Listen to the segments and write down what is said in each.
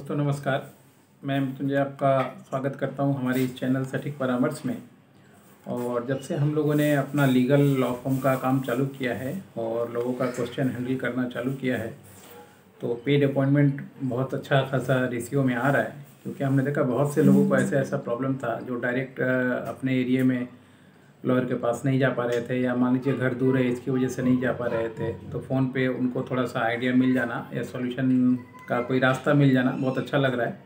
दोस्तों नमस्कार। मैं मृत्युंजय आपका स्वागत करता हूं हमारी इस चैनल सटीक परामर्श में। और जब से हम लोगों ने अपना लीगल लॉ फॉर्म का काम चालू किया है और लोगों का क्वेश्चन हैंडल करना चालू किया है, तो पेड अपॉइंटमेंट बहुत अच्छा खासा रेशियो में आ रहा है। क्योंकि हमने देखा बहुत से लोगों को ऐसा प्रॉब्लम था जो डायरेक्ट अपने एरिया में लॉयर के पास नहीं जा पा रहे थे, या मान लीजिए घर दूर है इसकी वजह से नहीं जा पा रहे थे। तो फ़ोन पे उनको थोड़ा सा आइडिया मिल जाना या सॉल्यूशन का कोई रास्ता मिल जाना बहुत अच्छा लग रहा है।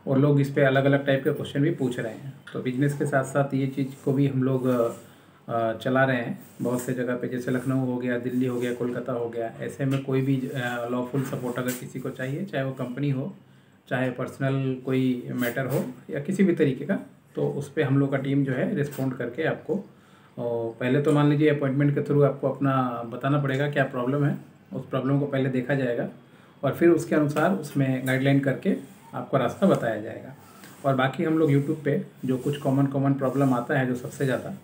और लोग इस पे अलग अलग टाइप के क्वेश्चन भी पूछ रहे हैं। तो बिजनेस के साथ साथ ये चीज़ को भी हम लोग चला रहे हैं बहुत से जगह पे, जैसे लखनऊ हो गया, दिल्ली हो गया, कोलकाता हो गया। ऐसे में कोई भी लॉफुल सपोर्ट अगर किसी को चाहिए, चाहे वो कंपनी हो, चाहे पर्सनल कोई मैटर हो या किसी भी तरीके का, तो उस पर हम लोग का टीम जो है रिस्पॉन्ड करके आपको, और पहले तो मान लीजिए अपॉइंटमेंट के थ्रू आपको अपना बताना पड़ेगा क्या प्रॉब्लम है। उस प्रॉब्लम को पहले देखा जाएगा और फिर उसके अनुसार उसमें गाइडलाइन करके आपको रास्ता बताया जाएगा। और बाकी हम लोग यूट्यूब पे जो कुछ कॉमन प्रॉब्लम आता है जो सबसे ज़्यादा,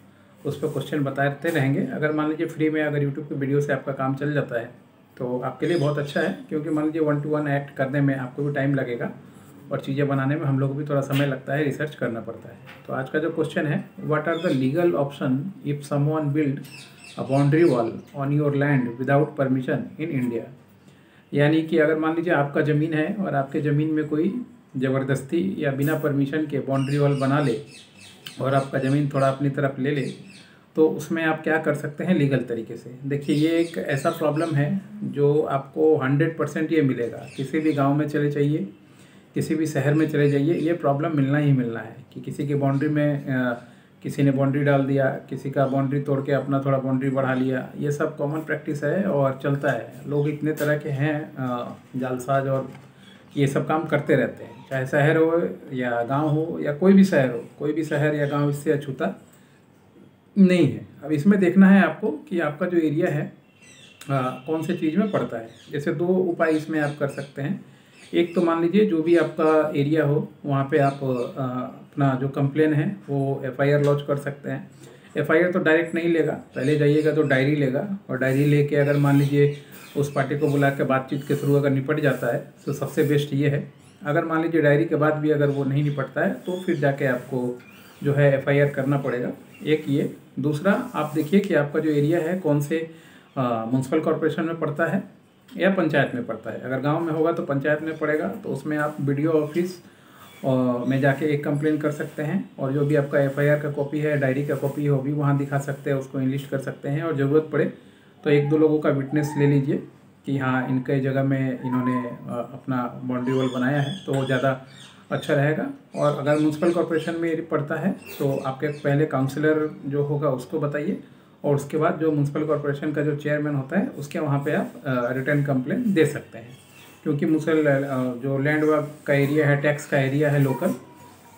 उस पर क्वेश्चन बताते रहेंगे। अगर मान लीजिए फ्री में अगर यूट्यूब की वीडियो से आपका काम चल जाता है तो आपके लिए बहुत अच्छा है, क्योंकि मान लीजिए 1 to 1 एक्ट करने में आपको भी टाइम लगेगा और चीज़ें बनाने में हम लोग को भी थोड़ा समय लगता है, रिसर्च करना पड़ता है। तो आज का जो क्वेश्चन है, what are the legal option if someone build a boundary wall on your land without permission in India. यानी कि अगर मान लीजिए आपका ज़मीन है और आपके ज़मीन में कोई ज़बरदस्ती या बिना परमिशन के बाउंड्री वॉल बना ले और आपका ज़मीन थोड़ा अपनी तरफ ले ले, तो उसमें आप क्या कर सकते हैं लीगल तरीके से। देखिए, ये एक ऐसा प्रॉब्लम है जो आपको 100% ये मिलेगा। किसी भी गांव में चले जाइए, किसी भी शहर में चले जाइए, ये प्रॉब्लम मिलना ही मिलना है कि किसी की बाउंड्री में किसी ने बाउंड्री डाल दिया, किसी का बाउंड्री तोड़ के अपना थोड़ा बाउंड्री बढ़ा लिया। ये सब कॉमन प्रैक्टिस है और चलता है। लोग इतने तरह के हैं जालसाज, और ये सब काम करते रहते हैं, चाहे शहर हो या गांव हो या कोई भी शहर हो। कोई भी शहर या गांव इससे अछूता नहीं है। अब इसमें देखना है आपको कि आपका जो एरिया है कौन से चीज़ में पड़ता है। जैसे 2 उपाय इसमें आप कर सकते हैं। एक तो मान लीजिए जो भी आपका एरिया हो वहाँ पे आप अपना जो कंप्लेन है वो FIR लॉन्च कर सकते हैं। FIR तो डायरेक्ट नहीं लेगा, पहले जाइएगा तो डायरी लेगा, और डायरी लेके अगर मान लीजिए उस पार्टी को बुला के बातचीत के थ्रू अगर निपट जाता है तो सबसे बेस्ट ये है। अगर मान लीजिए डायरी के बाद भी अगर वो नहीं निपटता है तो फिर जाके आपको जो है FIR करना पड़ेगा। एक ये। दूसरा, आप देखिए कि आपका जो एरिया है कौन से म्यूनसिपल कॉरपोरेशन में पड़ता है या पंचायत में पड़ता है। अगर गांव में होगा तो पंचायत में पड़ेगा, तो उसमें आप BDO ऑफिस में जाके एक कंप्लेन कर सकते हैं, और जो भी आपका FIR का कॉपी है, डायरी का कॉपी हो भी वहाँ दिखा सकते हैं, उसको इनलिस्ट कर सकते हैं। और ज़रूरत पड़े तो 1-2 लोगों का विटनेस ले लीजिए कि हाँ, इनके जगह में इन्होंने अपना बाउंड्री वॉल बनाया है, तो वो ज़्यादा अच्छा रहेगा। और अगर म्यूनसिपल कॉरपोरेशन में पड़ता है तो आपके पहले काउंसलर जो होगा उसको बताइए, और उसके बाद जो म्यूनसिपल कॉरपोरेशन का जो चेयरमैन होता है उसके वहाँ पे आप रिटर्न कंप्लेन दे सकते हैं। क्योंकि म्यूनसिपल जो लैंड का एरिया है, टैक्स का एरिया है लोकल,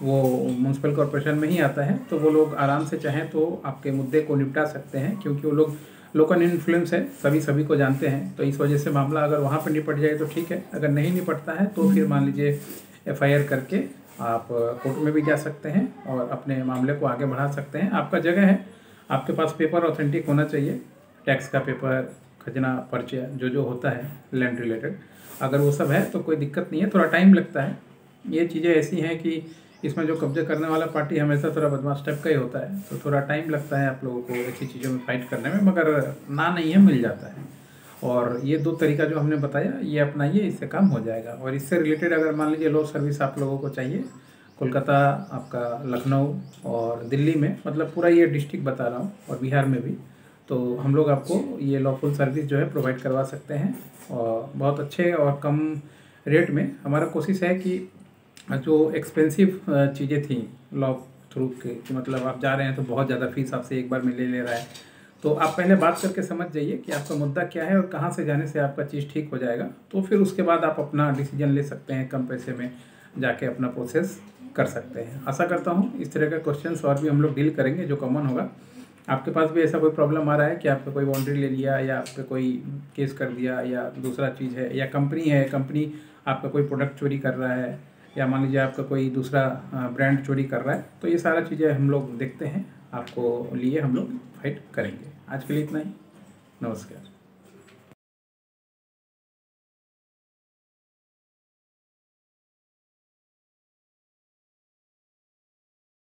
वो म्यूनसिपल कॉरपोरेशन में ही आता है। तो वो लोग आराम से चाहें तो आपके मुद्दे को निपटा सकते हैं, क्योंकि वो लोग लोकल इन्फ्लुएंस है, सभी को जानते हैं। तो इस वजह से मामला अगर वहाँ पर निपट जाए तो ठीक है, अगर नहीं निपटता है तो फिर मान लीजिए FIR करके आप कोर्ट में भी जा सकते हैं और अपने मामले को आगे बढ़ा सकते हैं। आपका जगह है, आपके पास पेपर ऑथेंटिक होना चाहिए, टैक्स का पेपर, खजना, पर्चा जो होता है लैंड रिलेटेड, अगर वो सब है तो कोई दिक्कत नहीं है। थोड़ा टाइम लगता है। ये चीज़ें ऐसी हैं कि इसमें जो कब्जा करने वाला पार्टी हमेशा थोड़ा बदमाश टाइप का ही होता है, तो थोड़ा टाइम लगता है आप लोगों को ऐसी चीज़ों में फाइट करने में, मगर ना नहीं है, मिल जाता है। और ये 2 तरीका जो हमने बताया ये अपनाइए, इससे काम हो जाएगा। और इससे रिलेटेड अगर मान लीजिए लॉ सर्विस आप लोगों को चाहिए, कोलकाता, आपका लखनऊ और दिल्ली में, मतलब पूरा ये डिस्ट्रिक्ट बता रहा हूँ, और बिहार में भी, तो हम लोग आपको ये लॉफुल सर्विस जो है प्रोवाइड करवा सकते हैं, और बहुत अच्छे और कम रेट में। हमारा कोशिश है कि जो एक्सपेंसिव चीज़ें थी लॉ थ्रू के, मतलब आप जा रहे हैं तो बहुत ज़्यादा फीस आपसे एक बार में ले रहा है, तो आप पहले बात करके समझ जाइए कि आपका मुद्दा क्या है और कहाँ से जाने से आपका चीज़ ठीक हो जाएगा। तो फिर उसके बाद आप अपना डिसीजन ले सकते हैं, कम पैसे में जाके अपना प्रोसेस कर सकते हैं। आशा करता हूँ इस तरह का क्वेश्चंस और भी हम लोग डील करेंगे जो कॉमन होगा। आपके पास भी ऐसा कोई प्रॉब्लम आ रहा है कि आपने कोई बाउंड्री ले लिया, या आप पे कोई केस कर दिया, या दूसरा चीज़ है, या कंपनी है, कंपनी आपका कोई प्रोडक्ट चोरी कर रहा है, या मान लीजिए आपका कोई दूसरा ब्रांड चोरी कर रहा है, तो ये सारा चीज़ें हम लोग देखते हैं, आपको लिए हम लोग फाइट करेंगे। आज के लिए इतना ही। नमस्कार।